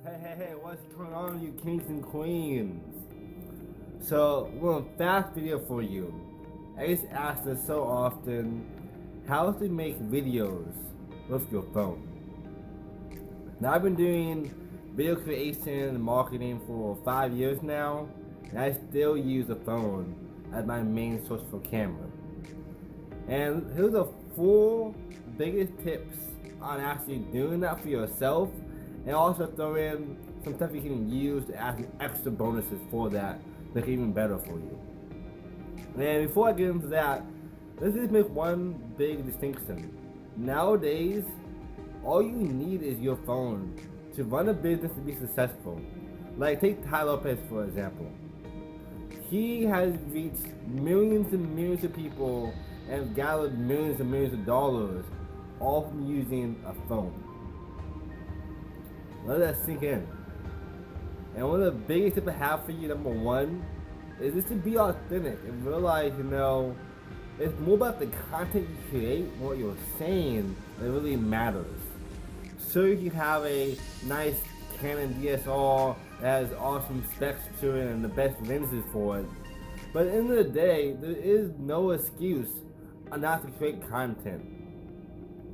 Hey, what's going on, you kings and queens? So, one fast video for you. I just ask this so often, how to make videos with your phone. Now, I've been doing video creation and marketing for 5 years now, and I still use the phone as my main source for camera. And here's the 4 biggest tips on actually doing that for yourself, and also throw in some stuff you can use to add some extra bonuses for that, make it even better for you. And before I get into that, let's just make one big distinction. Nowadays, all you need is your phone to run a business to be successful. Like, take Tai Lopez for example. He has reached millions and millions of people and gathered millions and millions of dollars all from using a phone. Let that sink in. And one of the biggest tips I have for you, number 1, is just to be authentic and realize, it's more about the content you create, what you're saying, that really matters. So you can have a nice Canon DSLR that has awesome specs to it and the best lenses for it. But at the end of the day, there is no excuse not to create content.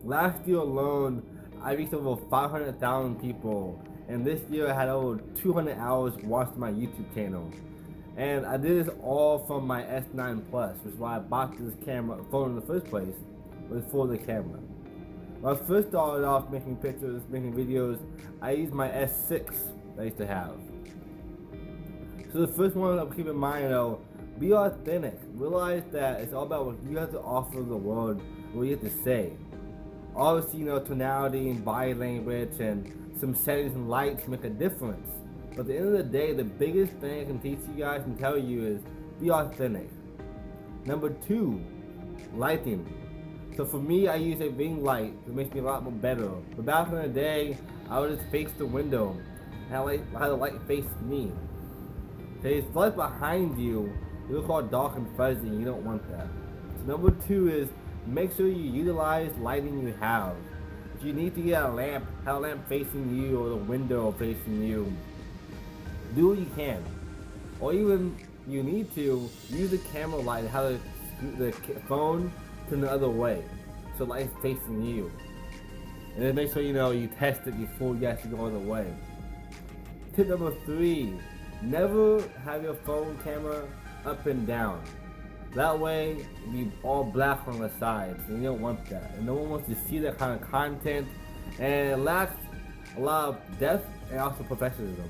Last year alone, I reached over 500,000 people, and this year I had over 200 hours watched my YouTube channel. And I did this all from my S9 Plus, which is why I bought this phone in the first place, was for the camera. When I first started off making pictures, making videos, I used my S6 that I used to have. So the first one I'll keep in mind, be authentic. Realize that it's all about what you have to offer the world, what you have to say. Obviously, tonality and body language and some settings and lights make a difference. But at the end of the day, the biggest thing I can teach you guys and tell you is be authentic. Number 2, lighting. So for me, I use a ring light that makes me a lot more better. But back in the day, I would just face the window and I had the light face me. So if it's light behind you, it looks all dark and fuzzy, and you don't want that. So number 2 is make sure you utilize lighting you have. If you need to get a lamp, have a lamp facing you or the window facing you, do what you can. Or even you need to use the camera light, have the phone turn the other way, so light's facing you. And then make sure you test it before you actually go the other way. Tip number 3, never have your phone camera up and down. That way, it'll be all black on the sides, and you don't want that. And no one wants to see that kind of content, and it lacks a lot of depth and also professionalism.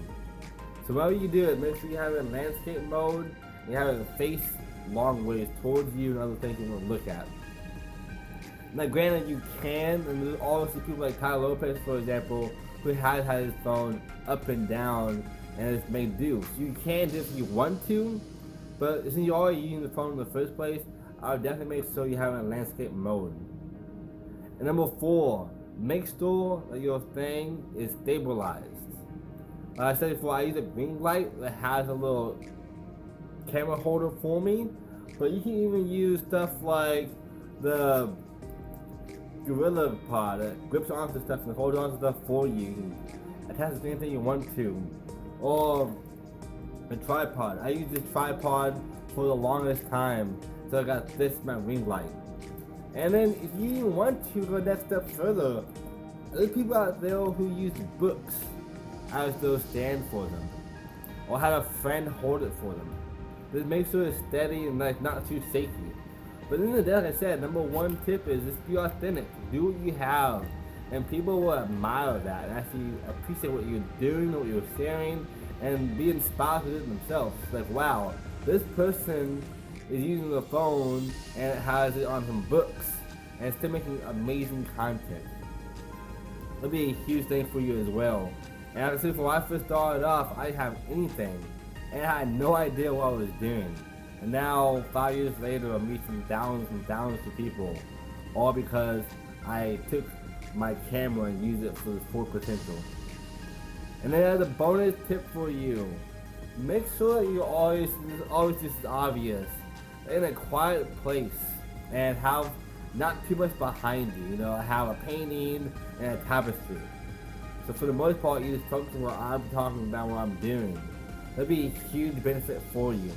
So whatever you do it, make sure you have it in landscape mode, and you have it face long ways towards you and other things you want to look at. Now granted, you can, and there's obviously people like Tai Lopez, for example, who has had his phone up and down, and it's made do. So you can do it if you want to, but since you're already using the phone in the first place, I would definitely make sure you have it in landscape mode. And number 4, make sure that your thing is stabilized. Like I said before, I use a ring light that has a little camera holder for me, but you can even use stuff like the Gorilla Pod that grips onto stuff and holds onto stuff for you. Attach to anything you want to. Or a tripod. I used this tripod for the longest time, so I got this my ring light. And then if you even want to go that step further, there's people out there who use books as their stand for them, or have a friend hold it for them. Just make sure it's steady and not too shaky. But in the day, like I said, number 1 tip is just be authentic. Do what you have, and people will admire that and actually appreciate what you're doing, what you're sharing, and be inspired with it themselves. It's like, wow, this person is using the phone and it has it on some books, and it's still making amazing content. It'll be a huge thing for you as well. And like I said, when I first started off, I didn't have anything, and I had no idea what I was doing. And now, 5 years later, I'm reaching thousands and thousands of people, all because I took my camera and used it for its full potential. And then as a bonus tip for you, make sure that you're always just obvious, in a quiet place, and have not too much behind you. Have a painting and a tapestry. So for the most part, you just focus on what I'm talking about, what I'm doing. That'd be a huge benefit for you.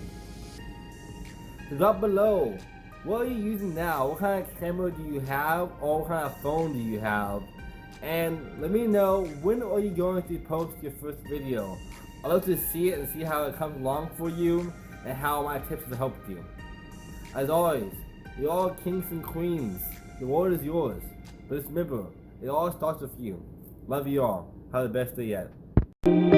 So drop below, what are you using now? What kind of camera do you have? Or what kind of phone do you have? And let me know, when are you going to post your first video? I'd love to see it and see how it comes along for you and how my tips have helped you. As always, you're all kings and queens. The world is yours. But just remember, it all starts with you. Love you all. Have the best day yet.